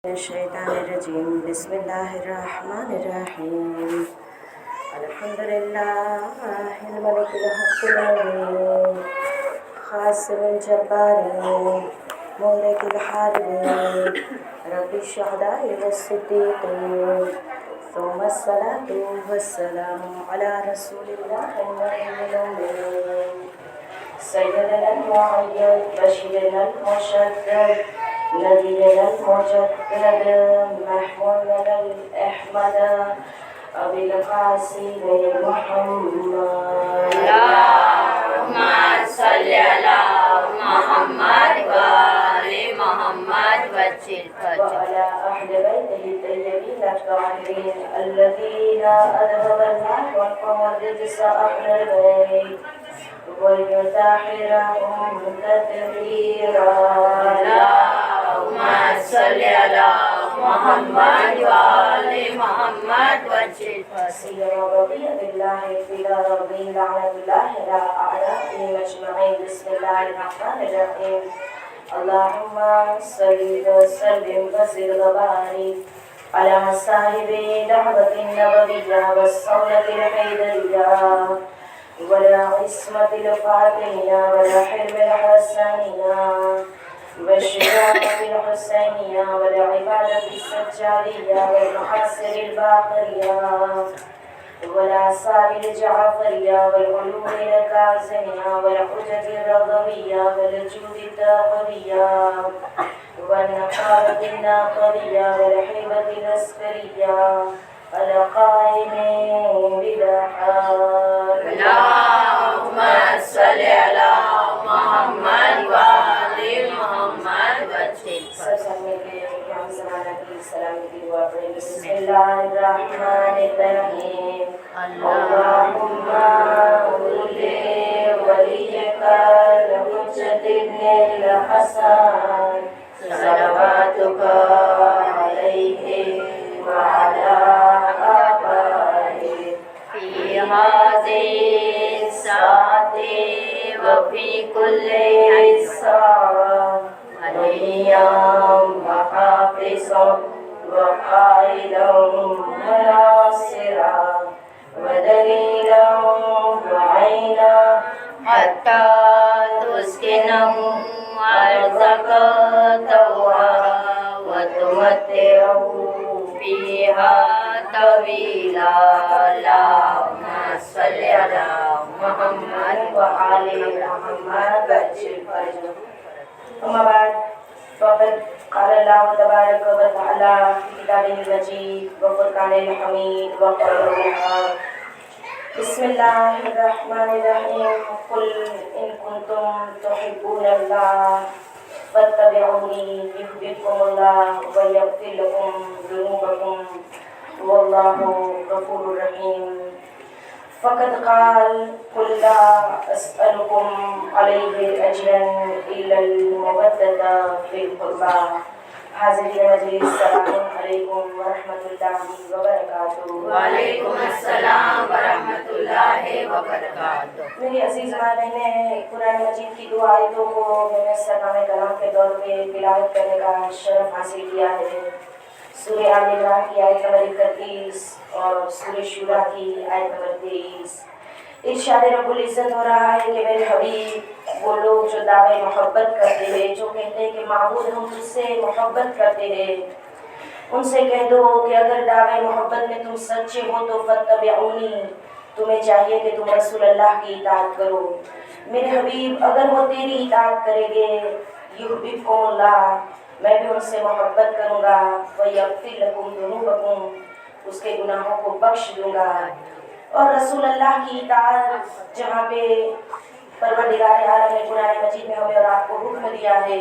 الشيطان الرجيم بسم الله الرحمن الرحيم الحمد لله الملك الحق المبين خاسر الجبارين مهلك الحاربين رب الشهداء والصديقين ثم الصلاة والسلام على رسول الله النبي الأمي سيدنا المعين بشيرنا المشدد نبينا المجدد محمودنا الأحمد أبي القاسم محمد اللهم صل على محمد وآل محمد وعلى أهل بيته الطيبين الطاهرين الذين أذهب الله والرجس أهل البيت ويطهرهم تطهيرا اللهم صل على محمد وآل محمد سيما رضي بالله في رضي لعنة الله على أعدائهم أجمعين بسم الله الرحمن الرحيم اللهم صل وسلم وزد وبارك على صاحب دعوة النبوية والصولة الحيدرية ولا عصمة الفاطمية ولا حلم الحسنية والشجاعة الحسينية والعبادة السجادية والمحاصر الباقرية والآثار الجعفرية والعلوم الكاظمية والحجج الرضوية والجود التاقوية والنقارة الناقضية والحيبة العسكرية القائم بالحق اللهم صل على محمد وآل محمد بسم الله الرحمن الرحيم اللهم ولي وليك الحجة ابن الحسن صلواتك عليه وعلى آبائه في هذه الساعة وفي كل ساعة وليا وحافظا وقائدا وناصرا ودليلا وعينا حتى تسكنه أرزق طوعا وتمتعه فيها طويلا اللهم صل على محمد وآل محمد أما بعد فقد قال الله تبارك وتعالى في كتابه المجيد وفرقانه الحميد وقوله الحق بسم الله الرحمن الرحيم قل إن كنتم تحبون الله فاتبعوني يحببكم الله ويغفر لكم ذنوبكم والله غفور رحيم فقد قال قل لا أسألكم عليه أجرا إلا المودة في القربى حاضرین مجلس السلام علیکم ورحمۃ اللہ وبرکاتہ۔ وعلیکم السلام ورحمۃ اللہ وبرکاتہ۔ میری عزیز ماں بہنیں، قرآن مجید کی دو آیتوں کو میں نے سرنامہ کلام کے دور پہ تلاوت کرنے کا شرف حاصل کیا ہے۔ سورہ آل عمران کی آیت نمبر 31 اور سورہ شورى کی آیت نمبر 23۔ ارشاد رب العزت ہو رہا ہے کہ میرے حبیب، وہ لوگ جو دعوے محبت کرتے ہیں، جو کہتے ہیں کہ معبود ہم تجھ سے محبت کرتے ہیں، ان سے کہہ دو کہ اگر دعوے محبت میں تم سچے ہو تو فاتبعونی، تمہیں چاہیے کہ تم رسول اللہ کی اطاعت کرو۔ میرے حبیب، اگر وہ تیری اطاعت کریں گے یحببکم اللہ، میں بھی ان سے محبت کروں گا، ویغفر لکم ذنوبکم، اس کے گناہوں کو بخش دوں گا۔ اور رسول اللہ کی اطاعت جہاں پہ پروردگار عالم نے قرآن مجید میں ہمیں اور آپ کو حکم دیا ہے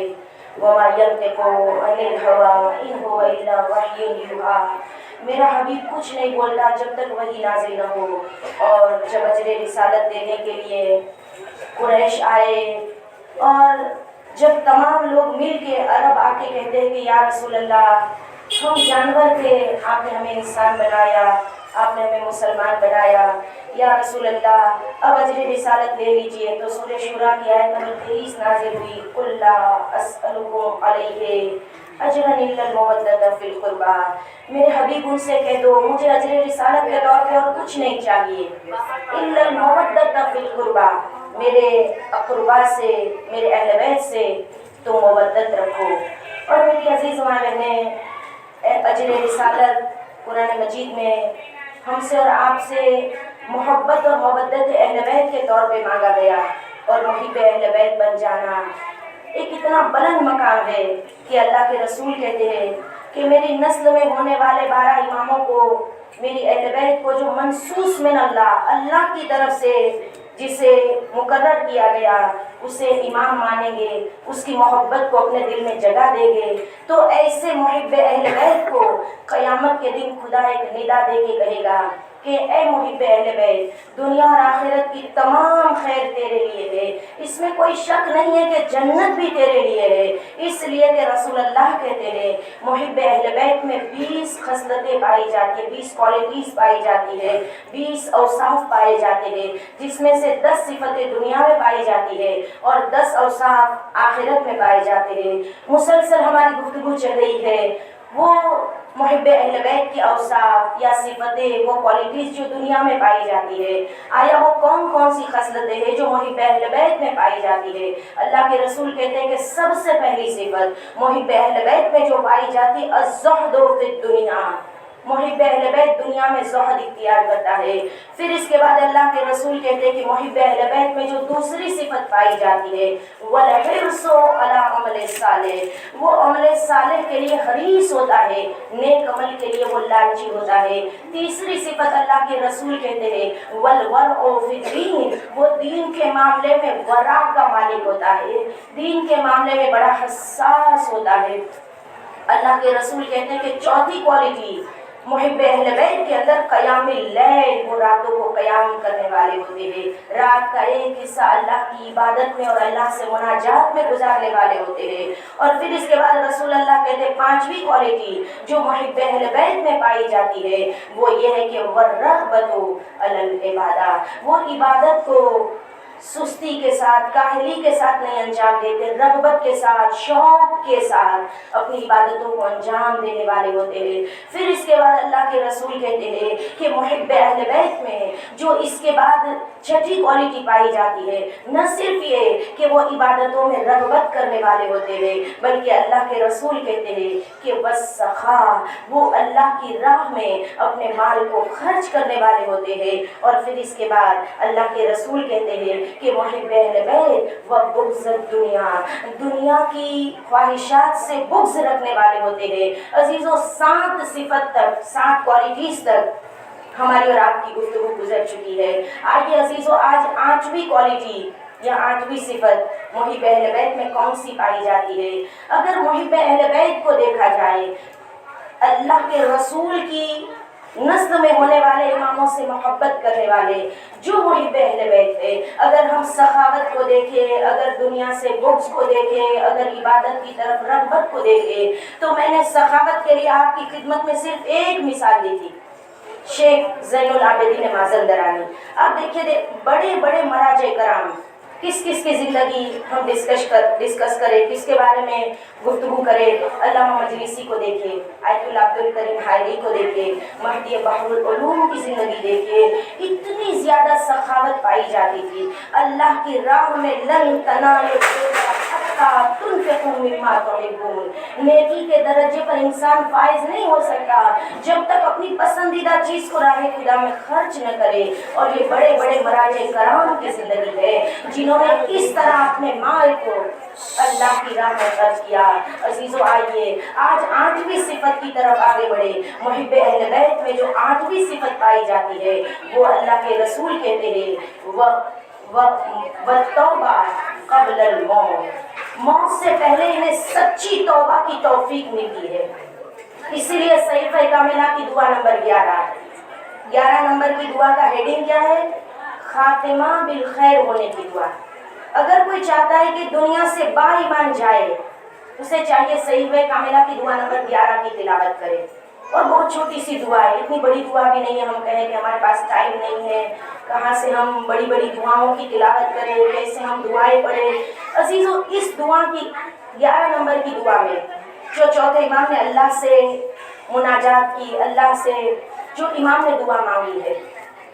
وَمَا يَنْطِقُ عَنِ الْهَوَىٰ إِنْ هُوَ إِلَّا وَحْيٌ يُوحَىٰ، میرا حبیب کچھ نہیں بولتا جب تک وحی نازل نہ ہو۔ اور جب اجر رسالت دینے کے لیے قریش آئے اور جب تمام لوگ مل کے عرب آ کے کہتے ہیں کہ یا رسول اللہ، ہم جانور تھے، آپ نے ہمیں انسان بنایا، آپ نے ہمیں مسلمان بنایا، یا رسول اللہ اب اجر رسالت لے لیجئے۔ تو سورہ شورى کی آیت نمبر 23 نازل ہوئی، قُل لَا أَسْأَلُكُمْ عَلَيْهِ अजरन इल्लल मवद्दत फिल कुर्बा, मेरे हबीब उनसे कह दो मुझे अजर रिसालत के तौर पे और कुछ नहीं चाहिए। इल्लल मवद्दत फिल कुर्बा, मेरे अक़रबा से, मेरे अहले बैत से तो मवद्दत रखो। और मेरी अजीज़ माँ बहनें, अजर रिसालत कुरान मजीद में हमसे और आपसे मोहब्बत और मवद्दत अहले बैत के तौर पे मांगा गया, और मुहिब अहले बैत बन जाना एक इतना बुलंद मकाम है कि अल्लाह के रसूल कहते हैं कि मेरी नस्ल में होने वाले 12 इमामों को, मेरी अहले बैत को जो मनसूस मिन अल्लाह की तरफ से जिसे मुकर्रर किया गया उसे इमाम मानेंगे, उसकी मोहब्बत को अपने दिल में जगह देंगे, तो ऐसे मुहिब अहले बैत को क़यामत के दिन खुदा एक निदा दे के कहेगा कि ए मुहिब अहले बैत, दुनिया और आखिरत की तमाम खैर तेरे लिए है। इसमें कोई शक नहीं है कि जन्नत भी तेरे लिए है, इसलिए कि रसूल अल्लाह कहते हैं मुहिब अहले बैत में 20 खसलतें पाई जाती है, 20 क्वालिटीज़ पाई जाती है, 20 औसाफ पाए जाते हैं, जिसमें से 10 सिफतें दुनिया में पाई जाती है और 10 औसाफ आखिरत में पाए जाते हैं। मुसलसल हमारी गुफ्तगू चल रही है वो मुहिब अहले बैत की औसाफ या सिफतें, वो क्वालिटीज़ जो दुनिया में पाई जाती है, आया वो कौन कौन सी खसलतें हैं जो मुहिब अहले बैत में पाई जाती है। अल्लाह के रसूल कहते हैं कि सबसे पहली सिफत मुहिब अहले बैत में जो पाई जाती है अज़्ज़ुहदु फिद दुनिया, मुहिब अहले बैत दुनिया में ज़ुहद इख्तियार करता है। फिर इसके बाद अल्लाह के रसूल कहते हैं कि मुहिब अहले बैत में जो दूसरी सिफत पाई जाती है वल हिर्सु अला अमल सालेह, वो अमल सालेह के लिए हरीस होता है, नेक अमल के लिए वो लालची होता है। तीसरी सिफत अल्लाह के रसूल कहते हैं वल वरउ फिद्दीन, वो दीन के मामले में वरा का मालिक होता है, दीन के मामले में बड़ा हसास होता है। अल्लाह के रसूल कहते हैं कि चौथी क्वालिटी मुहिब अहले बैत के अंदर क़यामुल लैल, वो रातों को क़याम करने वाले होते हैं, रात का एक हिस्सा अल्लाह की इबादत में और अल्लाह से मुनाजात में गुजारने वाले होते हैं। और फिर इसके बाद रसूल अल्लाह कहते हैं पांचवी क्वालिटी जो मुहिब अहले बैत में पाई जाती है वो ये है कि वरग़बतु अलल इबादा, वो इबादत को सुस्ती के साथ, काहली के साथ नहीं अंजाम देते, रग़बत के साथ, शौक के साथ अपनी इबादतों को अंजाम देने वाले होते हैं। फिर इसके बाद अल्लाह के रसूल कहते हैं कि मुहिब अहले बैत में जो इसके बाद छठी क्वालिटी पाई जाती है, न सिर्फ ये कि वो इबादतों में रग़बत करने वाले होते हैं, बल्कि अल्लाह के रसूल कहते हैं कि वस्सखा, वो अल्लाह की राह में अपने माल को खर्च करने वाले होते हैं। और फिर इसके बाद अल्लाह के रसूल कहते हैं कि मुहिब अहले बैत व बुग़्ज़त दुनिया, दुनिया की ख्वाहिशात से बुग़्ज़ रखने वाले होते हैं। अजीज़ों, 7 सिफत तक, 7 क्वालिटीज़ तक हमारी और आपकी गुफ्तगू गुजर चुकी है। आइए अजीज़ों, आज 8वीं क्वालिटी या 8वीं सिफत मुहिब अहले बैत में कौन सी पाई जाती है। अगर मुहिब अहले बैत को देखा जाए, अल्लाह के रसूल की नस्ल में होने वाले इमामों से मोहब्बत करने वाले जो मुहिब अहले बैत है, अगर हम सखावत को देखें, अगर दुनिया से बुग़्ज़ को देखें, अगर इबादत की तरफ रग़बत को देखें, तो मैंने सखावत के लिए आपकी खिदमत में सिर्फ एक मिसाल दी थी, शेख ज़ैनुल आबिदीन माज़ंदरानी। आप देखिए बड़े बड़े मराजे कराम किस किस की ज़िंदगी हम डिस्कस करें, किसके बारे में गुफ्तगू करें। अल्लामा मजलिसी को देखिए, आयतुल्लाह अब्दुल करीम हायरी को देखिए, महदी बहरुल उलूम की ज़िंदगी देखिए, इतनी ज़्यादा सखावत पाई जाती थी। अल्लाह की राह में लन तनालुल बिर्रा हत्ता तुनफ़िक़ू मिम्मा तुहिब्बून, नेकी के दर्जे पर इंसान फाइज नहीं हो सकता जब तक अपनी पसंदीदा चीज़ को राह खुदा में खर्च न करे। और ये बड़े बड़े मराजे कराम की ज़िंदगी है जिन्होंने इस तरह अपने माल को अल्लाह की राह में खर्च किया। अजीज़ों, आइए आज 8वीं सिफत की तरफ आगे बढ़े। मुहिब अहले बैत में जो 8वीं सिफत पाई जाती है वो अल्लाह के रसूल कहते हैं व तौबा क़ब्लल मौत, मौत से पहले इन्हें सच्ची तौबा की तौफीक मिलती है। इसीलिए सहीफ़े कामिला की दुआ नंबर 11 नंबर की दुआ का हेडिंग क्या है? खातिमा बिल खैर होने की दुआ। अगर कोई चाहता है कि दुनिया से बाईमान जाए, उसे चाहिए सहीफ़े कामिला की दुआ नंबर 11 की तिलावत करे। और बहुत छोटी सी दुआ है, इतनी बड़ी दुआ भी नहीं है। हम कहें कि हमारे पास टाइम नहीं है, कहाँ से हम बड़ी बड़ी दुआओं की तिलावत करें, कैसे हम दुआएं पढ़ें। अजीज़ों, इस दुआ की 11 नंबर की दुआ में جو چوتھے امام نے اللہ سے مناجات کی، اللہ سے جو امام نے دعا مانگی ہے،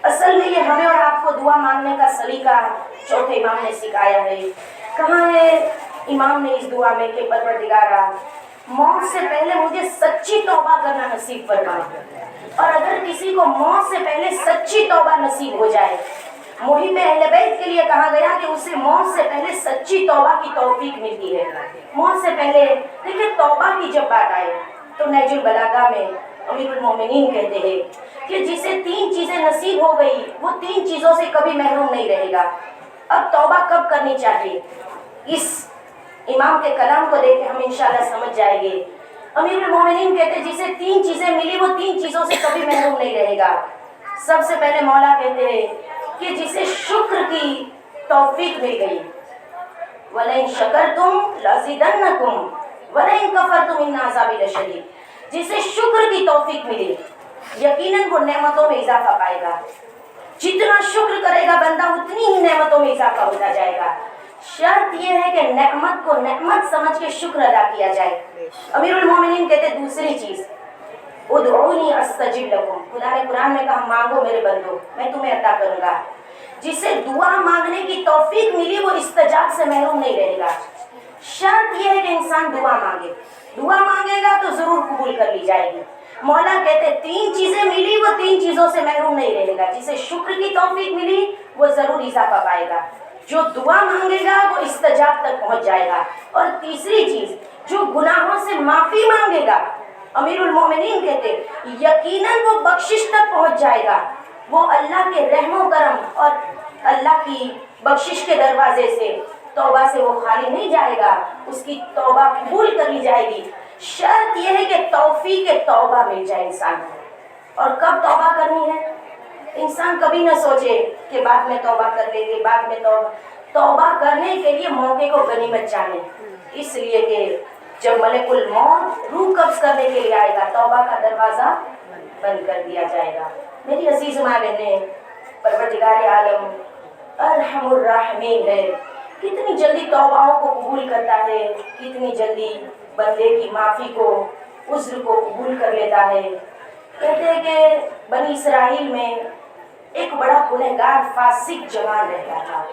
اصل میں یہ ہمیں اور آپ کو دعا مانگنے کا سلیقہ چوتھے امام نے سکھایا ہے۔ کہاں ہے امام نے اس دعا میں کہ پروردگارا موت سے پہلے مجھے سچی توبہ کرنا نصیب فرما، اور اگر کسی کو موت سے پہلے سچی توبہ نصیب ہو جائے، محب اہل بیت کے لیے کہا گیا کہ اسے موت سے پہلے سچی توبہ کی توفیق ملتی ہے۔ موت سے پہلے دیکھیں توبہ کی جب بات آئے تو نہج البلاغہ میں امیر المومنین کہتے ہیں کہ جسے 3 چیزیں نصیب ہو گئی وہ 3 چیزوں سے کبھی محروم نہیں رہے گا۔ اب توبہ کب کرنی چاہیے، اس امام کے کلام کو دیکھ کے ہم انشاءاللہ سمجھ جائیں گے۔ امیر المومنین کہتے ہیں جسے 3 چیزیں ملی وہ 3 چیزوں سے کبھی محروم نہیں رہے گا۔ سب سے پہلے مولا کہتے ہیں کہ جسے شکر کی توفیق مل گئی، وَلَئِن شَكَرْتُمْ لَأَزِيدَنَّكُمْ وَلَئِن كَفَرْتُمْ إِنَّ عَذَابِي لَشَدِيدٌ، جسے شکر کی توفیق ملی یقیناً وہ نعمتوں میں اضافہ پائے گا۔ جتنا شکر کرے گا بندہ اتنی ہی نعمتوں میں اضافہ ہوتا جائے گا۔ شرط یہ ہے کہ نعمت کو نعمت سمجھ کے شکر ادا کیا جائے۔ امیر المومنین کہتے دوسری چیز ادعونی استجب لکم، خدا نے قرآن میں کہا مانگو میرے بندو میں تمہیں عطا کروں گا۔ جسے دعا مانگنے کی توفیق ملی وہ استجاب سے محروم نہیں رہے گا۔ شرط یہ ہے کہ انسان دعا مانگے، دعا مانگے گا تو ضرور قبول کر لی جائے گی۔ مولا کہتے 3 چیزیں ملی وہ 3 چیزوں سے محروم نہیں رہے گا۔ جسے شکر کی توفیق ملی وہ ضرور اضافہ پائے گا، جو دعا مانگے گا وہ استجاب تک پہنچ جائے گا۔ اور تیسری چیز جو گناہوں سے معافی مانگے گا، امیر المومنین کہتے یقیناً وہ بخشش تک پہنچ جائے گا۔ وہ اللہ کے رحم و کرم اور اللہ کی بخشش کے دروازے سے توبہ سے وہ خالی نہیں جائے گا، اس کی توبہ قبول کر لی جائے گی۔ شرط یہ ہے کہ توفیق توبہ مل جائے انسان کو۔ اور کب توبہ کرنی ہے؟ انسان کبھی نہ سوچے کہ بعد میں توبہ کر لیں گے، بعد میں توبہ کرنے کے لیے موقع کو غنیمت جانے، اس لیے کہ جب ملک الموت روح قبض کرنے کے لیے آئے گا توبہ کا دروازہ بند کر دیا جائے گا۔ میری عزیز ماں بہنیں، پروردگار عالم ارحم الراحمین ہے، کتنی جلدی توباؤں کو قبول کرتا ہے، کتنی جلدی بندے کی معافی کو عذر کو قبول کر لیتا ہے۔ کہتے ہیں کہ بنی اسرائیل میں ایک بڑا گنہگار فاسق جوان رہتا تھا،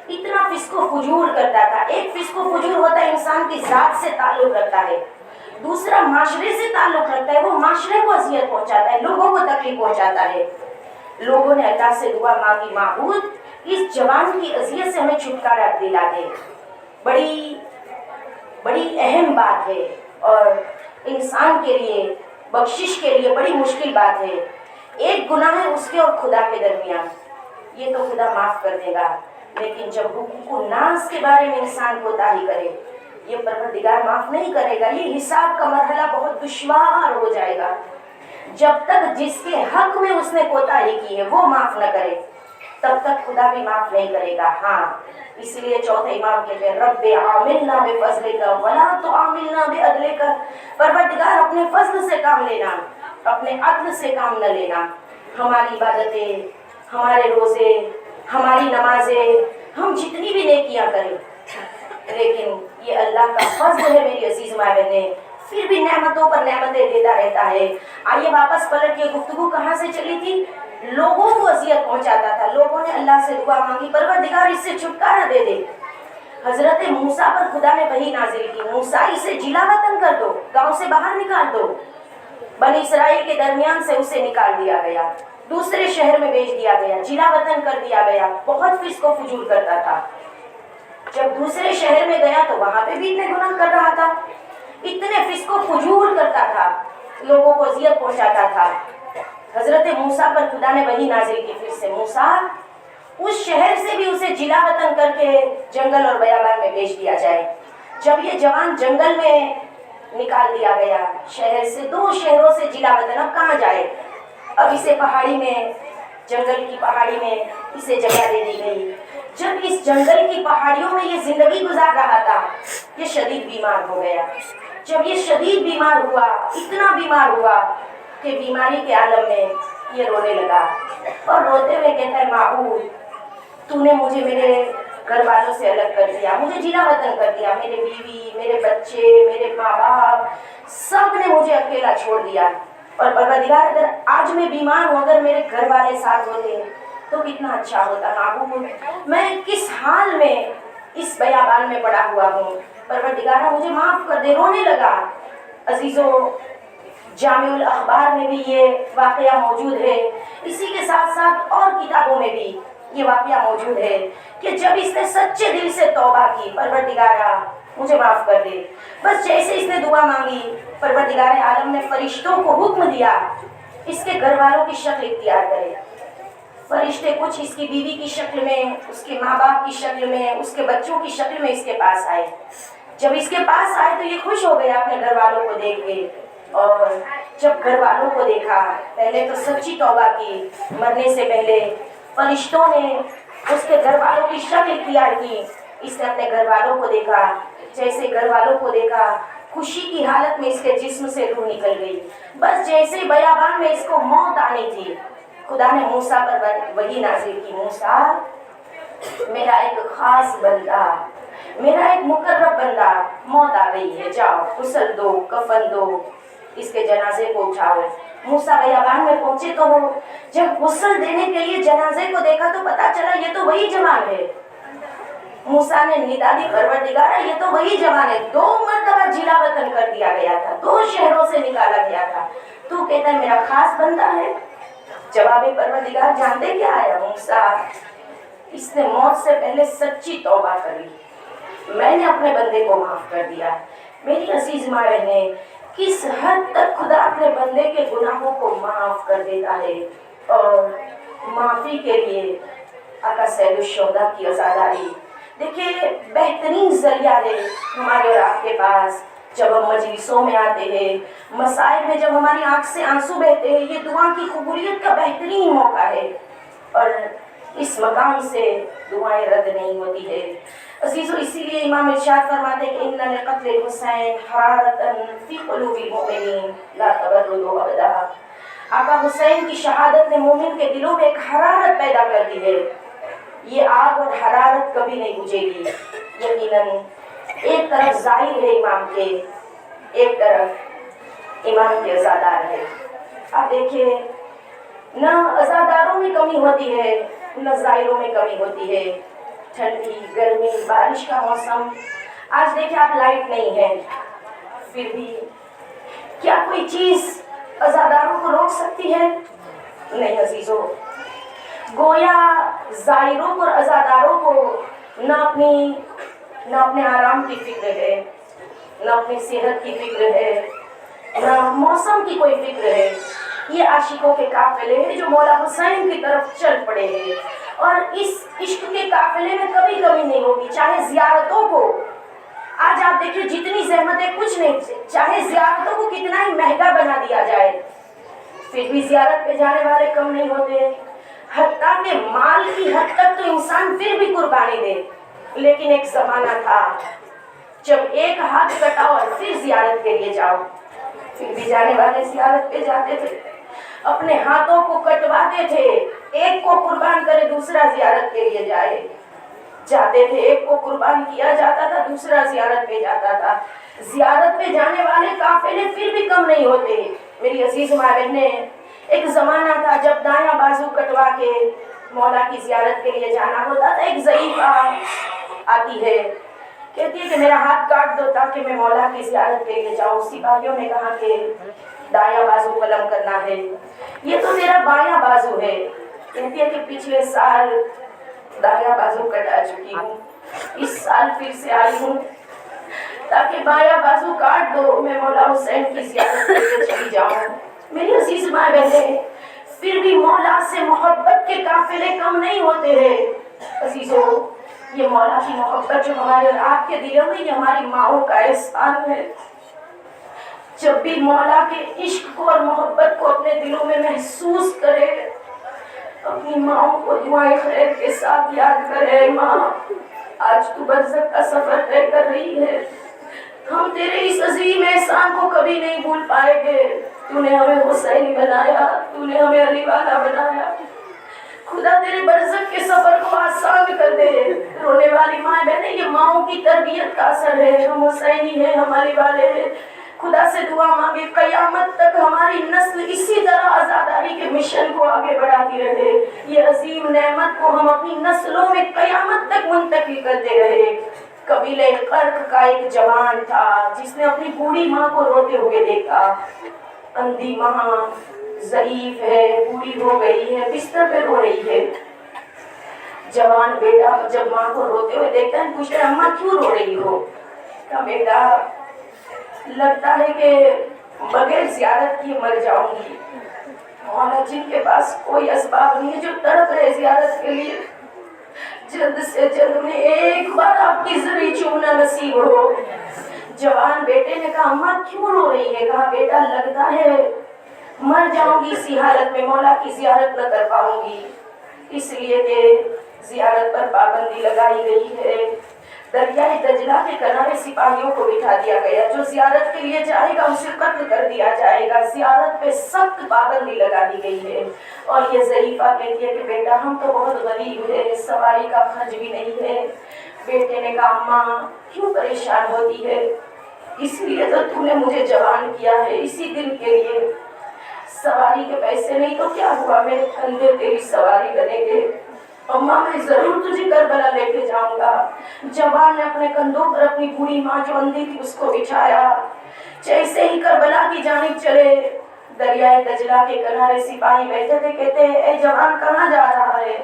اتنا فسق و فجور کرتا تھا۔ ایک فسق و فجور ہوتا ہے انسان کی ذات سے تعلق رکھتا ہے، دوسرا معاشرے سے تعلق رکھتا ہے، وہ معاشرے کو اذیت پہنچاتا ہے، لوگوں کو تکلیف پہنچاتا ہے۔ لوگوں نے اللہ سے دعا مانگی معبود اس جوان کی اذیت سے ہمیں چھٹکارا دلا دے۔ بڑی اہم بات ہے اور انسان کے لیے بخشش کے لیے بڑی مشکل بات ہے۔ ایک گناہ ہے اس کے اور خدا کے درمیان، یہ تو خدا معاف کر دے گا، لیکن جب حقوق الناس کے بارے میں انسان کوتاہی کرے یہ پروردگار معاف نہیں کرے گا۔ یہ حساب کا مرحلہ بہت دشوار ہو جائے گا جب تک جس کے حق میں اس نے کوتاہی کی ہے وہ معاف نہ کرے تب تک خدا بھی معاف نہیں کرے گا۔ ہاں اس لیے چوتھے امام کہتے ہیں رب عاملنا بفضلک ولا تعاملنا بعدلک، پروردگار اپنے فضل سے کام لینا، اپنے عدل سے کام نہ لینا۔ ہماری عبادتیں، ہمارے روزے، ہماری نمازیں، ہم جتنی بھی نیکیاں کریں لیکن یہ اللہ کا فضل ہے میری عزیز ماں بہنیں، پھر بھی نعمتوں پر نعمتیں دیتا رہتا ہے۔ آئیے واپس پلٹ کے گفتگو کہاں سے چلی تھی؟ لوگوں کو اذیت پہنچاتا تھا، لوگوں نے اللہ سے دعا مانگی پروردگار اس سے چھٹکارا دے دے۔ حضرت موسیٰ پر خدا نے وحی نازل کی، موسیٰ اسے جلا وطن کر دو، گاؤں سے باہر نکال دو۔ بنی اسرائیل کے درمیان سے اسے نکال دیا گیا، دوسرے شہر میں بھیج دیا گیا، جلا وطن کر دیا گیا، بہت فسق و فجور کرتا تھا۔ جب دوسرے شہر میں گیا تو وہاں پہ بھی اتنے گناہ کر رہا تھا، اتنے فسق و فجور کرتا تھا، لوگوں کو اذیت پہنچاتا تھا۔ حضرت موسیٰ پر خدا نے وحی نازل کی، پھر سے موسیٰ اس شہر سے بھی اسے جلا وطن کر کے جنگل اور بیابان میں بھیج دیا جائے۔ جب یہ جوان جنگل میں نکال دیا گیا، شہر سے 2 شہروں سے جلا وطن، اب کہاں جائے؟ اب اسے پہاڑی میں، جنگل کی پہاڑی میں اسے جگہ دے دی گئی۔ جب اس جنگل کی پہاڑیوں میں یہ زندگی گزار رہا تھا یہ شدید بیمار ہو گیا۔ جب یہ شدید بیمار ہوا، اتنا بیمار ہوا کہ بیماری کے عالم میں یہ رونے لگا اور روتے ہوئے کہتا ہے معبود تو نے مجھے میرے घर वालों से अलग कर दिया, मुझे जिला वतन कर दिया, मेरे बीवी, मेरे बच्चे, मेरे माँ बाप, सब ने मुझे अकेला छोड़ दिया। और परवरदिगार, अगर आज मैं बीमार हूँ, अगर मेरे घर वाले साथ होते तो कितना अच्छा होता। माबूद, मैं किस हाल में इस बयाबान में पड़ा हुआ हूँ, परवरदिगार मुझे माफ कर दे। रोने लगा। अजीजों, जामिउल अखबार में भी ये वाकया मौजूद है, इसी के साथ साथ और किताबों में भी ये वाकया मौजूद है कि जब इसने सच्चे दिल से तौबा की, परवरदिगारा मुझे माफ कर दे, बस जैसे इसने दुआ मांगी, परवरदिगार आलम ने फरिश्तों को हुक्म दिया इसके घर वालों की शक्ल इख्तियार करे। फरिश्ते कुछ इसकी बीवी की शक्ल में, उसके माँ बाप की शक्ल में, उसके बच्चों की शक्ल में इसके पास आए। जब इसके पास आए तो ये खुश हो गया अपने घर वालों को देख के, और जब घर वालों को देखा, पहले तो सच्ची तौबा की, मरने से पहले फरिश्तों ने उसके घर वालों की शक्ल इख्तियार की। इसने अपने घर वालों को देखा, जैसे घर वालों को देखा, खुशी की हालत में इसके जिस्म से रूह निकल गई। बस जैसे बयाबान में इसको मौत आनी थी, खुदा ने मूसा पर वही नाज़िल की, मूसा मेरा एक खास बंदा, मेरा एक मुकर्रब बंदा, मौत आ गई है, जाओ गुस्ल दो, कफन दो, इसके जनाजे को उठाओ। मूसा बयाबान में पहुंचे तो जब गुस्ल देने के लिए जनाजे को देखा तो पता चला ये तो वही जवान है। मूसा ने निदा दी, परवरदिगारा ये तो वही जवान है, 2 मरतबा जिला वतन कर दिया गया था, 2 शहरों से निकाला गया था, तू कहता है मेरा खास बंदा है। जवाब परवरदिगार जानते क्या आया? मूसा, इसने मौत से पहले सच्ची तौबा करी, मैंने अपने बंदे को माफ कर दिया। मेरी अजीज माँ बहनें, किस हद तक खुदा अपने बंदे के गुनाहों को माफ कर देता है। और माफी के लिए आका सैयदुल शुहदा की आज़ादारी, देखिए बेहतरीन जरिया है हमारे और आपके पास। जब हम मजलिसों में आते हैं, मसाइब में जब हमारी आंख से आंसू बहते हैं, ये दुआ की कबूलियत का बेहतरीन मौका है, और इस मकाम से दुआएं रद्द नहीं होती है। अजीजों, इसीलिए इमाम इरशाद फरमाते हैं कि इन्ना लिक़त्लिल हुसैन हरारतन फी क़ुलूबिल मुमिनीन ला तबर्रुदू अबदा। आका हुसैन की शहादत ने मोमिन के दिलों में एक हरारत पैदा कर दी है, ये आग और हरारत कभी नहीं बुझेगी। यकीनन एक तरफ जाहिर है इमाम के, एक तरफ इमाम के अज़ादार है। आप देखिए, न अज़ादारों में कमी होती है, न जाहिरों में कमी होती है। ठंडी, गर्मी, बारिश का मौसम, आज देखिए आप लाइट नहीं है, फिर भी क्या कोई चीज़ अज़ादारों को रोक सकती है? नहीं अजीजों, गोया जाहिरों और अज़ादारों को न अपने आराम की फिक्र है, न अपनी सेहत की फिक्र है, न मौसम की कोई फिक्र है। ये आशिकों के काफिले हैं जो मौला हुसैन की तरफ चल पड़े हैं, और इस इश्क के काफिले में कभी कमी नहीं होगी। चाहे जियारतों को, आज आप देखिए जितनी ज़हमतें कुछ नहीं, चाहे जियारतों को कितना ही महंगा बना दिया जाए, फिर भी जियारत पे जाने वाले कम नहीं होते। हत्ता के माल की हद तक तो इंसान फिर भी कुर्बानी दे, लेकिन एक ज़माना था जब एक हाथ कटाओ और फिर जियारत के लिए जाओ, फिर भी जाने वाले जियारत पे जाते थे, अपने हाथों को कटवाते थे, एक को कुर्बान करे दूसरा जियारत के लिए जाते थे, एक को कुर्बान किया जाता था, दूसरा जियारत पे जाता था। जियारत पे जाने वाले काफिले फिर भी कम नहीं होते। मेरी अजीज माँ बहनें, एक ज़माना था जब दायां बाजू कटवा के मौला की जियारत के लिए जाना होता था। एक ज़ईफ़ा आती है, कहती है कि मेरा हाथ काट दो ताकि मैं मौला की जियारत के लिए जाऊँ। सिपाहियों ने कहा कि दायां बाजू कलम करना है, ये तो तेरा बायां बाजू है। कहती है कि पिछले साल दायां बाजू कटा चुकी हूँ, इस साल फिर से आई हूँ ताकि बायां बाजू काट दो, मैं मौला हुसैन की जियारत के लिए चली जाऊँ। मेरी अजीज माँ बहनें, फिर भी मौला से मोहब्बत के काफिले कम नहीं होते हैं। अजीजों, ये मौला की मोहब्बत जो हमारे और आपके दिलों में, ये हमारी माओं का एहसान है। जब भी मौला के इश्क को और मोहब्बत को अपने दिलों में महसूस करे, अपनी माओं को दुआएं खैर के साथ याद करे। माँ, आज तू बरज़ख का सफर तय कर रही है, हम तेरे इस अजीम एहसान को कभी नहीं भूल पाएंगे। तूने हमें हुसैनी बनाया, तूने हमें अली वाला बनाया, खुदा तेरे बरसत के सफर को आसान कर दे। रोने वाली माँ बहने, ये माओं की तरबियत का असर है। हम हुसैनी है, हमारे वाले हैं। खुदा से दुआ मांगे कयामत तक हमारी नस्ल इसी तरह आजादारी के मिशन को आगे बढ़ाती रहे। ये अजीम नेमत को हम अपनी नस्लों में कयामत तक मुंतकिल करते रहे। कबीले कर्क का एक जवान था जिसने अपनी बूढ़ी माँ को रोते हुए देखा। अंधी माँ ज़ईफ है, बूढ़ी हो गई है, बिस्तर पे रो रही है। जवान बेटा जब माँ को रोते हुए देखता है, पूछता है अम्मा क्यों रो रही हो? कहा बेटा लगता है कि बगैर ज़ियारत किए मर जाऊंगी। मौला जिनके पास कोई असबाब नहीं है, जो तड़प रहे ज़ियारत के लिए, जल्द से जल्द उन्हें एक बार आपकी ज़री चूमना नसीब हो। जवान बेटे ने कहा अम्मा क्यों रो रही है? कहा बेटा लगता है मर जाऊंगी इसी हालत में, मौला की ज़ियारत न कर पाऊंगी, इसलिए कि ज़ियारत पर पाबंदी लगाई गई है। दरियाए दजला के किनारे सिपाहियों को बिठा दिया गया, जो ज़ियारत के लिए जाएगा उसे कत्ल कर दिया जाएगा। ज़ियारत पे सख्त पाबंदी लगा दी गई है। और ये ज़रीफा कहती है कि बेटा हम तो बहुत गरीब है, सवारी का खर्च भी नहीं है। बेटे ने कहा अम्मा क्यों परेशान होती है? इसलिए तो तूने मुझे जवान किया है, इसी दिन के लिए। सवारी के पैसे नहीं तो क्या हुआ, मेरे कंधे तेरी सवारी बनेंगे। अम्मा मैं जरूर तुझे करबला लेके जाऊंगा। जवान ने अपने कंधों पर अपनी बूढ़ी माँ जो अंधी थी उसको बिछाया। जैसे ही करबला की जानिब चले, दरियाए दजला के किनारे सिपाही बैठे थे। कहते हैं ए जवान कहाँ जा रहा है?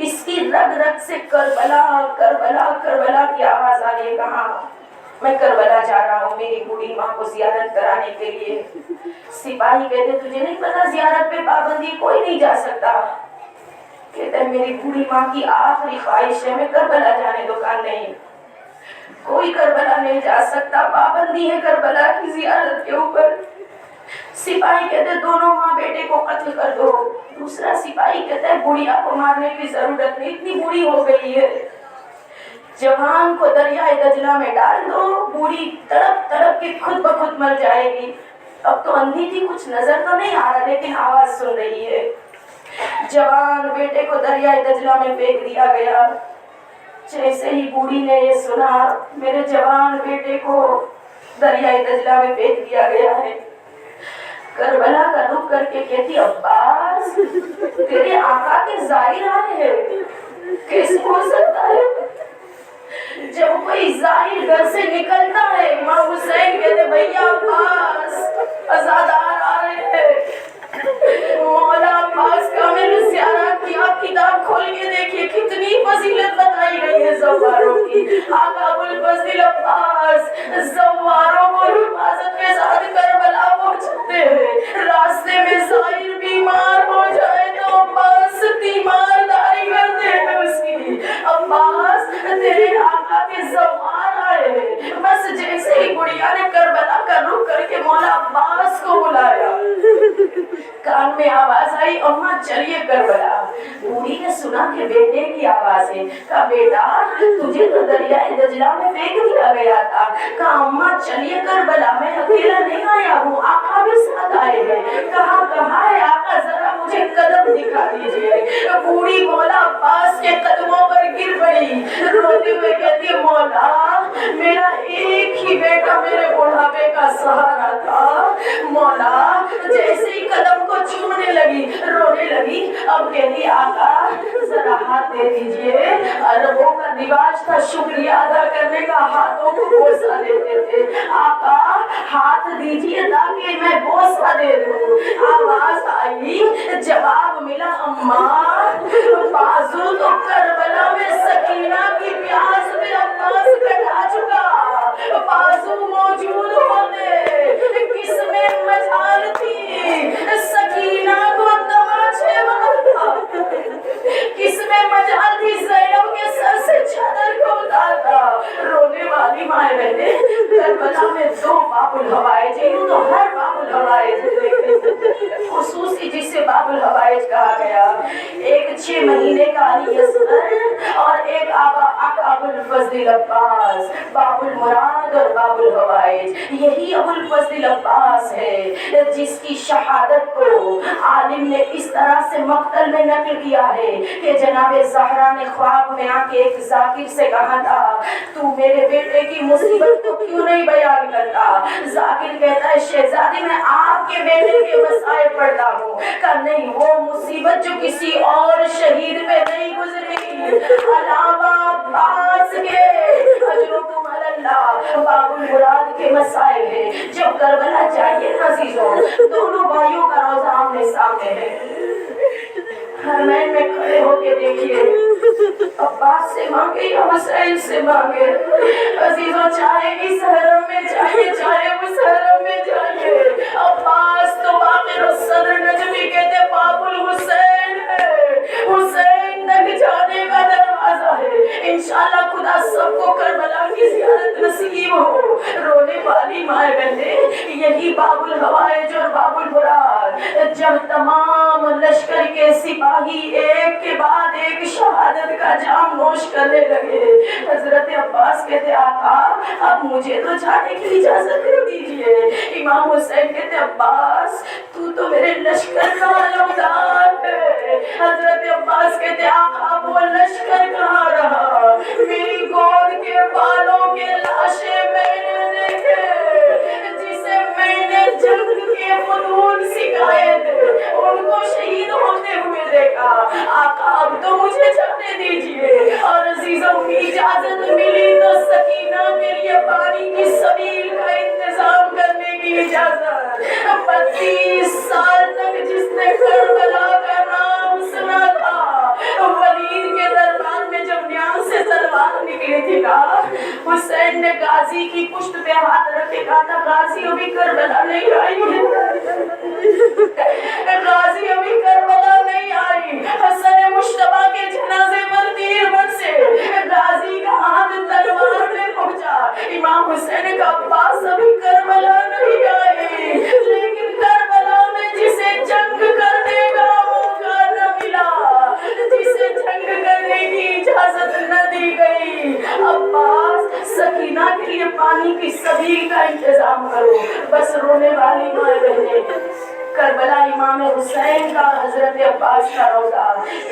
इसकी रग रग से करबला करबला करबला की आवाज आ रही है। कहाँ? मैं करबला जा रहा हूँ मेरी बूढ़ी माँ को जियारत कराने के लिए। सिपाही कहते तुझे नहीं पता जियारत पे पाबंदी कोई नहीं जा सकता? कहते मेरी बूढ़ी माँ की आखिरी ख्वाहिश है, मैं करबला जाने दो। कहा नहीं, कोई करबला नहीं जा सकता, पाबंदी है करबला की जियारत के ऊपर। सिपाही कहते दोनों माँ बेटे को कत्ल कर दो। दूसरा सिपाही कहता है बुढ़िया को मारने की जरूरत नहीं, इतनी बूढ़ी हो गई है। जवान को दरियाए दजला में डाल दो, बूढ़ी तड़प तड़प के खुद ब खुद मर जाएगी। अब तो अंधी थी, कुछ नजर तो नहीं आ रहा, लेकिन आवाज सुन रही है। जवान बेटे को दरियाए दजला में फेंक दिया गया। जैसे ही बूढ़ी ने ये सुना मेरे जवान बेटे को दरियाए दजला में फेंक दिया गया है, करबला का रुख करके कहती अब्बास तेरे आका के जाहिर आए हैं, कैसे हो सकता है? जब कोई जाहिर घर से निकलता है, इमाम हुसैन कहते भैया अब्बास अज़ादार आ रहे हैं। मौला अब्बास का मैंने ज़ियारत की, आप किताब खोल के देखिए कितनी फजीलत बताई गई है ज़व्वारों की। आका अबुल फज़ल अब्बास ज़व्वारों को हिफाजत के साथ करबला पहुंचाते हैं। रास्ते में ज़ाहिर बीमार हो जाए तो अब्बास तीमारदारी करते हैं उसकी। अब्बास तेरे आका के ज़व्वार आए हैं। बस जैसे ही बुढ़िया ने करबला का रुख करके मौला अब्बास को बुलाया, कान में आवाज आई अम्मा चलिए करबला। बूढ़ी ने सुना कि बेटे की आवाज है। कहा बेटा तुझे तो दरियाए दजला में फेंक दिया गया था। कहा अम्मा चलिए करबला, मैं अकेला नहीं आया हूँ, आका भी साथ आए हैं। कहा कहाँ है आका, जरा मुझे कदम दिखा दीजिए। बूढ़ी मौला अब्बास के कदमों पर गिर पड़ी, रोते हुए कहती मौला मेरा एक ही बेटा मेरे बुढ़ापे का सहारा था। मौला जैसे ही कदम को चूमने लगी, रोने लगी। अब कहती आका जरा हाथ दे दीजिए। अरबों का रिवाज था शुक्रिया अदा करने का, हाथों को बोसा देते थे। आका हाथ दीजिए ताकि मैं बोसा दे दूं। आवाज आई, जवाब मिला अम्मा बाजू तो करबला में सकीना की प्यास में अब्बास कटा चुका, बाजू मौजूद होने किसमें मजाल थी सकीना को तमाचे मारता, किसमें मजाल थी ज़ैनब के सर से चादर को उतारता। रोने वाली माए बहने, करबला में दो बाबुल हवाए थे, तो हर बाबुल हवाए थे, खुसूसी जिसे बाबुल हवाइज कहा गया। एक 6 महीने का अली असगर और एक अबुल फजल अब्बास, बाबुल मुराद और बाबुल हवाइज। यही अबुल फजल अब्बास है जिसकी शहादत को आलिम ने इस तरह से मक्तल में नकल किया है कि जनाब ज़हरा ने ख्वाब में आके एक जाकिर से कहा था, तू मेरे बेटे की मुसीबत को क्यों नहीं बयान करता? जाकिर कहता है, शहजादी मैं आपके बेटे के मसाइब पढ़ता हूँ। कहा नहीं, वो मुसीबत जो किसी और शहीद पे नहीं गुजरी, अलावा अब्बास के अजरुकुम अल्लाह, बाबुल मुराद के मसाइब है। जब करबला जाइए ना अज़ीज़ों, दोनों भाइयों का रोज़ा आमने सामने है। हरमैन में खड़े होके देखिए, अब्बास से मांगे या हुसैन से मांगे। अजीजों, चाहे इस हरम में जाइए चाहे उस हरम में जाइए, अब्बास तो बाक़िर सदर नजमी कहते बाबुल हुसैन है। हुसैन तक जाने का दरवाजा है। इंशाअल्लाह खुदा सबको करबला की ज़ियारत नसीब हो। रोने वाली माए बहने, यही बाबुल हवाइज और बाबुल मुराद, जब तमाम लश्कर के सिपाही एक के बाद एक शहादत का जाम नोश करने लगे, हजरत अब्बास कहते आका अब मुझे तो जाने की इजाजत दे दीजिए। इमाम हुसैन कहते अब्बास तू तो मेरे लश्कर का अलमदार है। हजरत अब्बास कहते आका वो लश्कर कहाँ रहा, मेरी गोद के बालों के लाशें मैंने देखे, जिसे मैंने जंग के फनून सिखाए थे उनको शहीद होते हुए देखा। आका अब तो मुझे जाने दीजिए। और अजीजों, इजाजत मिली तो सकीना के लिए पानी की सबील का इंतजाम करने की इजाजत। 25 साल तक जिसने करबला का नाम सुना था, वलीद के दरबार में जब न्यास से तलवार निकली थी ना, हुसैन ने गाजी की पुश्त पे हाथ रख के कहा था, गाजी अभी करबला नहीं आई है, गाजी अभी करबला नहीं आई। हसन मुश्तबा के जनाजे पर तीर बरसे, गाजी का हाथ तलवार में पहुंचा। इमाम हुसैन का अब्बास अभी करबला नहीं आई, लेकिन करबला में जिसे जंग करने का मौका न मिला, जिसे जंग करने की इजाजत न दी गई, अब्बास सकीना के लिए पानी की सबील का इंतजाम करो। बस रोने वाली माए बहने, करबला इमाम हुसैन का, हजरत अब्बास का रोजा।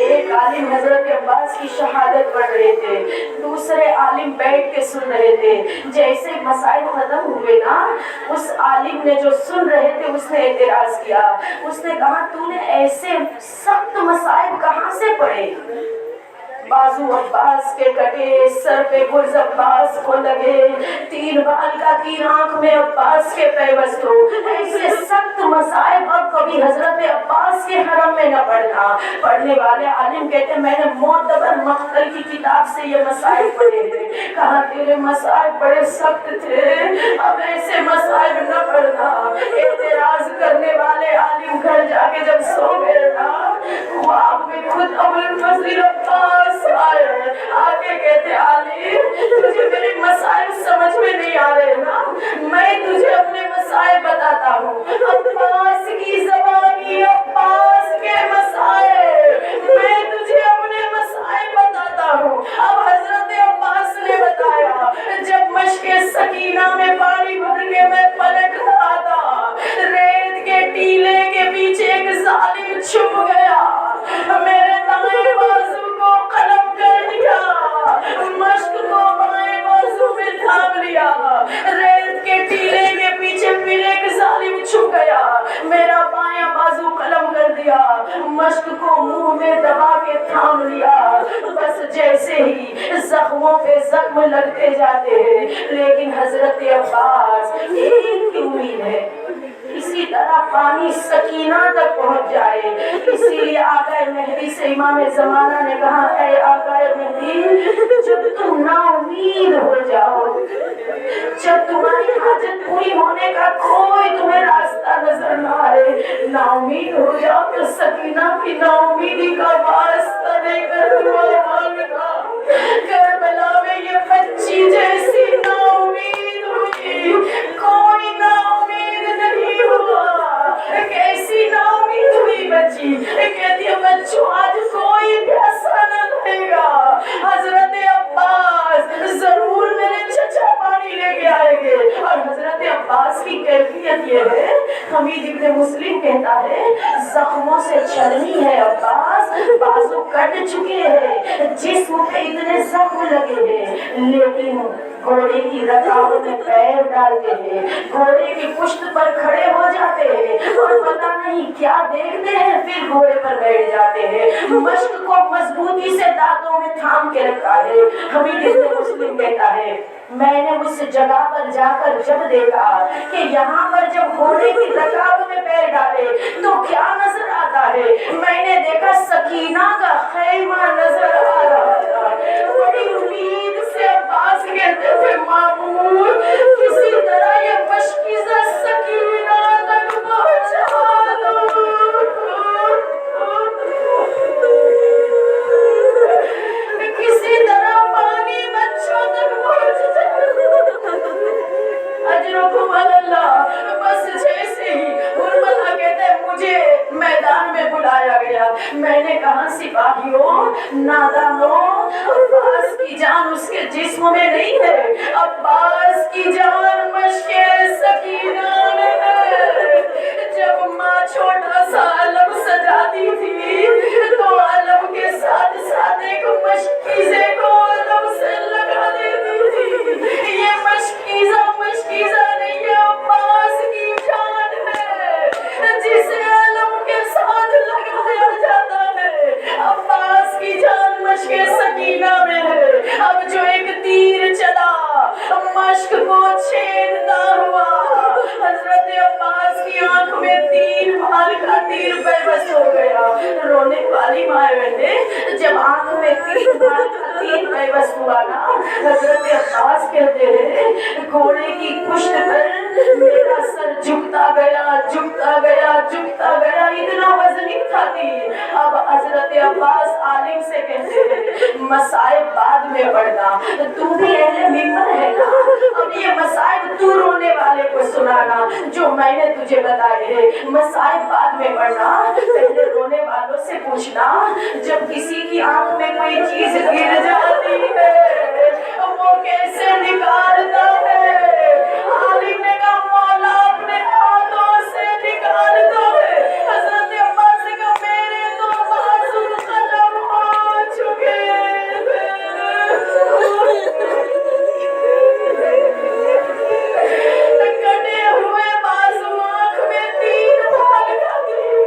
एक आलिम हजरत अब्बास की शहादत पढ़ रहे थे, दूसरे आलिम बैठ के सुन रहे थे। जैसे मसाइल खत्म हुए ना, उस आलिम ने जो सुन रहे थे उसने एतराज किया। उसने कहा तूने ऐसे सख्त मसाइल कहाँ से पढ़े? बाजू अब्बास के कटे, सर पे गुर्ज अब्बास को लगे, 3 बाल का 3 आंख में अब्बास के पैबस्त हो। ऐसे सख्त मसाइब अब कभी हजरत अब्बास के हरम में न पढ़ना। पढ़ने वाले आलिम कहते मैंने मोतबर मख्तल की किताब से ये मसाइब पढ़े हैं। कहा तेरे मसाइब बड़े सख्त थे, अब ऐसे मसाइब न पढ़ना। एतराज करने वाले आलिम घर जाके जब सो गए ना, ख्वाब में खुद अबुल फजल अब्बास आके कहते आली तुझे मेरे मसाइब समझ में नहीं आ रहे ना, मैं तुझे अपने मसाइब बताता हूँ। अब्बास की ज़बानी अब्बास के मसाइब, मैं तुझे अपने मसाइब बताता हूँ। अब हजरत अब्बास ने बताया, जब मशके सकीना में पानी भर के मैं पलट रहा था, रेत के टीले के पीछे एक जालिम छुप गया, मेरे दाएं बाजू को कलम कर दिया, मश्क को बाएं बाजू में थाम लिया। रेत के टीले के पीछे फिर एक जालिम छुप गया, मेरा बायां बाजू कलम कर दिया, मश्क को मुंह में दबा के थाम लिया। बस जैसे ही जख्मों पे जख्म लगते जाते हैं, लेकिन हजरत अब्बास एक की उम्मीद है, इसी तरह पानी सकीना तक पहुंच जाए। इसीलिए आकाए मेहदी से इमाम ज़माना ने कहा, ऐ आकाए मेहदी जब तुम नाउमीद हो जाओ, जब तुम्हारी हाजत पूरी होने का कोई तुम्हें रास्ता नजर ना आए, नाउमीद हो जाओ तो सकीना की नाउमीदी का वास्ता देकर दुआ मांगना। करबला में ये बच्ची जैसी नाउमीद हुई कोई नाउमीद नहीं हुआ। कैसी नाउमीद हुई मुस्लिम कहता है जख्मों से छलनी है अब्बास, बाजू कट चुके हैं, जिस्म पे इतने जख्म लगे हैं, लेकिन घोड़े की रकाब में पैर डालते हैं, घोड़े की पुश्त पर खड़े हो जाते हैं और पता नहीं क्या देखते हैं, फिर घोड़े पर बैठ जाते हैं। मश्क को मजबूती से दांतों में थाम के रखा है। हमीद इब्न मुस्लिम कहता है मैंने उस जगह पर जाकर जब देखा कि यहाँ पर जब घोड़े की रकाब में पैर डाले तो क्या नजर आता है, मैंने देखा सकीना का खैमा नजर आ रहा था। बड़ी उम्मीद से अब्बास कहते थे मामूद किसी तरह ये मशकीज़ा सकीना तक पहुंचा दो। किसी तरह पानी बच्चों तक पहुंच जाए। अजरुकुम अल्लाह। बस जैसे ही उर्मिला कहते मुझे मैदान में बुलाया गया, मैंने कहा सिपाहियों नादानों, अब्बास की जान उसके जिस्म में नहीं है, अब्बास की जान मशके सकीना में है। जब माँ छोटा सा अलम सजाती थी तो अलम के साथ साथ एक मशकीज़े को अलम से लगा देती थी। ये मशकीज़ा नहीं है, अब्बास की जान है जिसे अलम के साथ लगाया जाता है। अब्बास की जान मशके सकीना में है। अब जो एक तीर चला मश्क को छेदता हुआ, हजरत अब्बास की आंख में 3 भाल का तीर बेबस हो गया। रोने वाली माए बहने, जब आंख में 3 भाल का तीर बेबस हुआ ना, हजरत अब्बास कहते हैं घोड़े की पुश्त पर मेरा सर झुकता गया, इतना वजनी था तीर। अब हजरत अब्बास आलिम से कहते हैं मसाइब बाद में पढ़ना, तू भी अहले मिंबर है ना, अब ये मसाइब तू रोने वाले को सुनाना जो मैंने तुझे बताए हैं। मसाइब बाद में पढ़ना, पहले रोने वालों से पूछना जब किसी की आंख में कोई चीज गिर जाती है वो कैसे निकालता है। आलिम ने कहा मौला अपने हाथों से निकालता है। हजरत अब्बास ने कहा मेरे तो बाजुल कलम हो चुके कटे हुए बाजू, आंख में 3 भाल का तीर,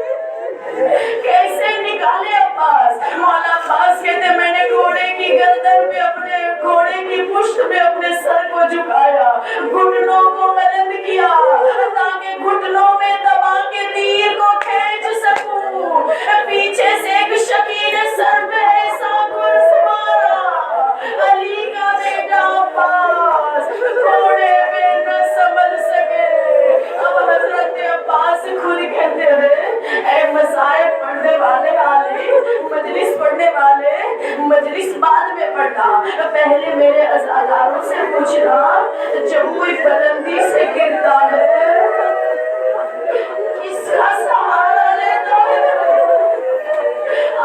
कैसे निकाले अब्बास। मौला अब्बास कहते मैंने घोड़े की गर्दन पे अपने घोड़े की पुश्त में अपने सर को झुकाया, घुटनों को बुलंद किया ताकि घुटनों में दबा के तीर को खींच सकूं। पीछे से एक शकील सर पे ऐसा गुर्ज मारा, अली का बेटा अब्बास घोड़े पे न संभल सके। अब हजरत अब्बास खुद कहते हैं ऐ मसाइब पढ़ने वाले आले, मजलिस पढ़ने वाले मजलिस बाद में पढ़ना, पहले मेरे अज़ादारों से पूछना जब कोई बुलंदी से गिरता है किसका सहारा लेता है।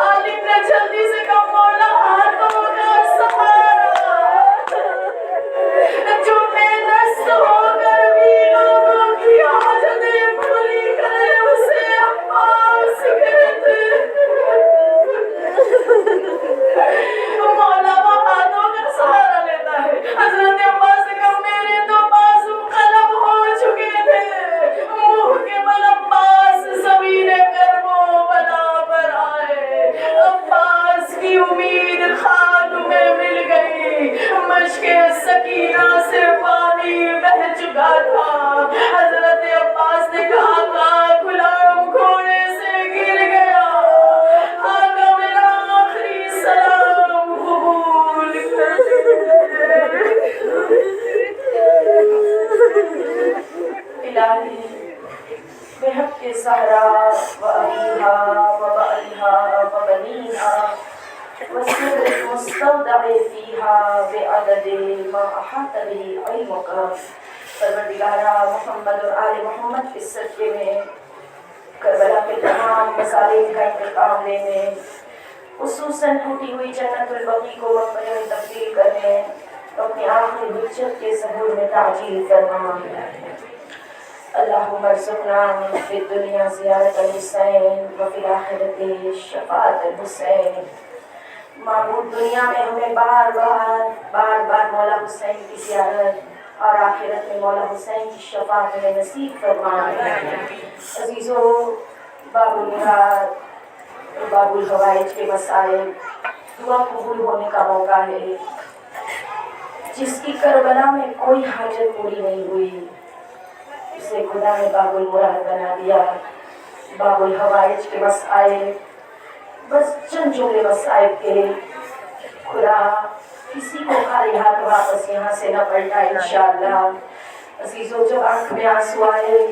आलिम ने जल्दी से कहा मौला हाथों का सहारा, जो बेदस्त होकर भी लोगों की हाजतें पूरी करे उसे अब्बास कहते। मौला वो हाथों का सहारा लेता है। हजरत अब्बास ने कहा मेरे तो बाजू कलम हो चुके थे, मुंह के बल अब्बास ज़मीने कर्मों बला पर आए। अब्बास की उम्मीद खाक में मिल गई, मशके सकीना से पानी बह चुका था। हजरत अब्बास ने कहा गुलाम घोड़े से गिर गया, आका मेरा आखिरी सलाम कबूल कर इलाही बेहक के सहरा व अलीहा व बअलिहा व बनीहा वस्र मुस्तौदअ फीहा बिअदद मा अहात बिही इल्मुक। परवरदिगारा मोहम्मद और आले मोहम्मद के सदक़े में करबला के तमाम मसाइल का इंतकाम लेने, खुसूसन टूटी हुई जन्नतुल बकी को मक़बरे में तब्दील करने, अपनी आखिरी हुज्जत के ज़हूर में ताजील फरमा। اللهم ارزقنا في الدنيا زيارة الحسین وفي الآخرة شفاعة الحسین. معبود دنیا میں ہمیں بار بار مولا حسین کی زیارت اور آخرت میں مولا حسین کی شفاعت میں نصیب فرمائے. عزیزو، باب المراد، باب الحوائج کے مسائل، دعا قبول ہونے کا موقع ہے. جس کی کربلا میں کوئی حاجت پوری نہیں ہوئی اسے خدا نے باب المراد بنا دیا. باب الحوائج کے مسائل، بس چند جملے مسائل کے. خدا کسی کو خالی ہاتھ واپس یہاں سے نہ پلٹائے انشاءاللہ. عزیزو، جب آنکھ میں آنسو آئے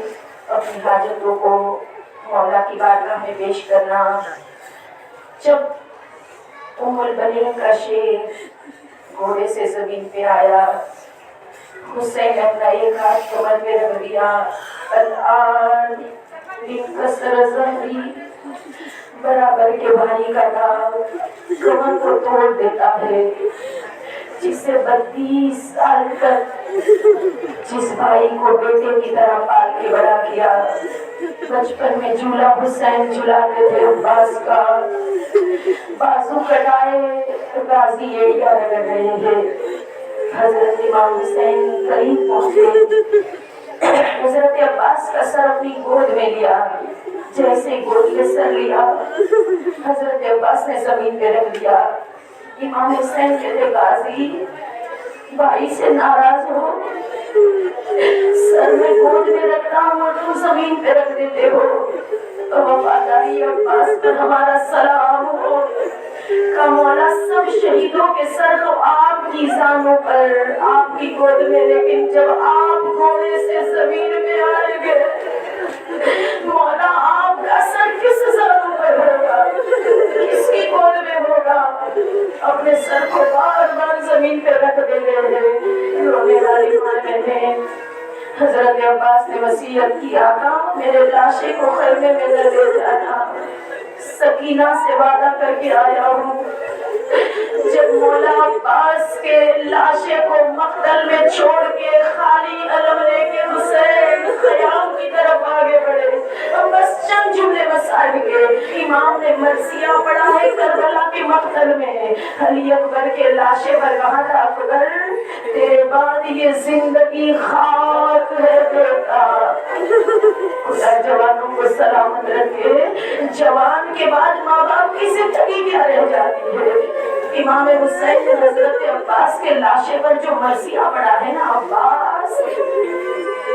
اپنی حاجتوں کو مولا کی بارگاہ میں پیش کرنا. جب ام البنین کا شیر گھوڑے سے زمین پہ آیا، حسین اپنا ایک ہاتھ کمر پہ رکھ دیا. الآن بنکسر ظہری، برابر کے بھائی کا نام کمر کو توڑ دیتا ہے. جسے 32 سال تک جس بھائی کو بیٹے کی طرح پال کے بڑا کیا، بچپن میں جھولا حسین جھلاتے تھے عباس کا. بازو کٹائے غازی ایڑیا رگڑ رہے ہیں. حضرت امام حسین قریب پہنچے، حضرت عباس کا سر اپنی گود میں لیا. جیسے گود میں سر لیا، حضرت عباس نے زمین پہ رکھ دیا. امام حسین کہتے، غازی بھائی سے ناراض ہو؟ سر میں گود میں رکھتا ہوں اور تم زمین پہ رکھ دیتے ہو. وفاداری عباس پر ہمارا سلام ہو. کا مولا سب شہیدوں کے سر تو آپ کی زانوں پر، آپ کی گود میں، لیکن جب آپ گھوڑے سے زمین میں آئے گے مولا آپ کا سر کس زانوں پر ہوگا، کس کی گود میں ہوگا؟ اپنے سر کو بار بار زمین پہ رکھ دے رہے ہیں. رونے والی ماں نے حضرت عباس نے وصیت کی، آقا میرے لاشے کو خیمے میں نہ لے جانا، سکینہ سے وعدہ کر کے آیا ہوں. جب مولا عباس کے لاشے کو مقتل میں چھوڑ کے خالی علم لے کے حسین خیام کی طرف آگے بڑھے، بس چند جملے مسائل کے. امام نے مرثیہ پڑھا ہے کربلا کے مقتل میں، علی اکبر کے لاشے پر کہا تھا، اکبر تیرے بعد یہ زندگی خاک ہے بیٹا. خدا جوانوں کو سلامت رکھے. جوان کے بعد ماں باپ کی زندگی کیا رہ جاتی ہے. امام حسین نے حضرت عباس کے لاشے پر جو مرثیہ پڑھا ہے نا، عباس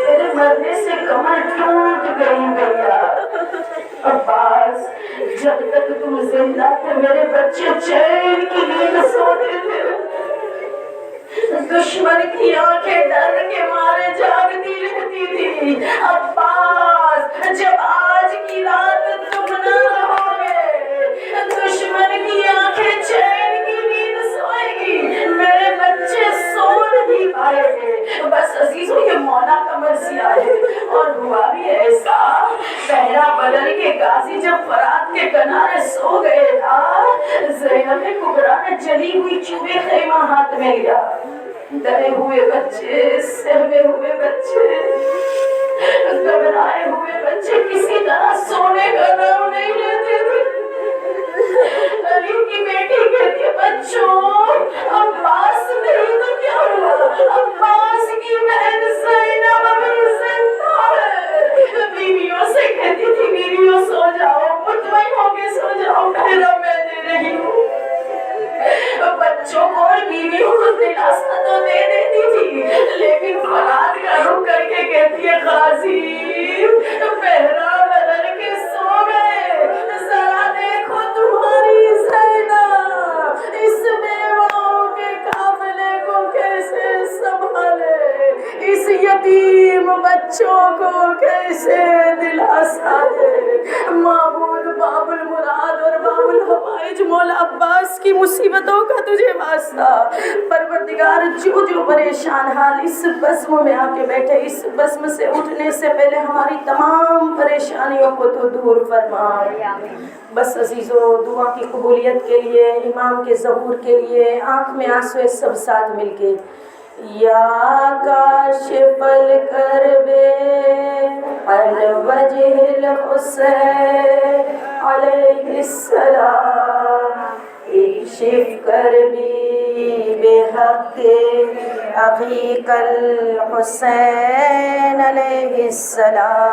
تیرے مرنے سے کمر ٹوٹ گئی بھیا. عباس جب تک تم زندہ تھے میرے بچے چین کی نیند سوتے تھے. دشمن کی آنکھیں ڈر کے مارے جاگتی رہتی تھی. عباس جب آج کی رات تم نہ رہو گے دشمن کی آنکھیں چین کی نیند سوئے گی، میرے بچے سو نہیں پائے گے. بس عزیزوں یہ مولا کا مرثیہ ہے. اور ہوا بھی ایسا، پہرا بدل کے غازی جب فرات کے کنارے سو گئے تھا، زینب کبریٰ نے جلی ہوئی چوبے خیمہ ہاتھ میں لیا. ڈرے ہوئے بچے، سہمے ہوئے بچے، گھبرائے ہوئے بچے کسی طرح سونے کا نام نہیں لیتے تھے. علی کی بیٹی کہتی ہے، بچوں عباس نہیں تو کیا ہوا، عباس کی بہن زینب ابھی زندہ ہے. بیویوں سے کہتی تھی، بیویوں سو جاؤ، مطمئن ہو کے سو جاؤ، پہلا میں دے رہی ہوں. بچوں کو اور بیویوں کو دلاسا تو دے دیتی تھی، لیکن فرات کا رخ کر کے کہتی ہے، غازی پہرا بدل کے سو گئے، ذرا دیکھو تمہاری زینب اس بیواؤں کے قافلے کو کیسے سنبھالے، اس یتیم بچوں کو کیسے دلاسا دے. معبود باب المراد اور باب الحوائج مولا عباس کی مصیبتوں کا تجھے واسطہ. پروردگار جو جو پریشان حال اس بزم میں آ کے بیٹھے، اس بزم سے اٹھنے سے پہلے ہماری تمام پریشانیوں کو تو دور فرما. بس عزیزو، دعا کی قبولیت کے لیے، امام کے ظہور کے لیے آنکھ میں آنسو سب ساتھ مل کے یا کاشف الکرب عن وجہ الحسین علیہ السلام اکشف کربی بحق اخیک الحسین علیہ السلام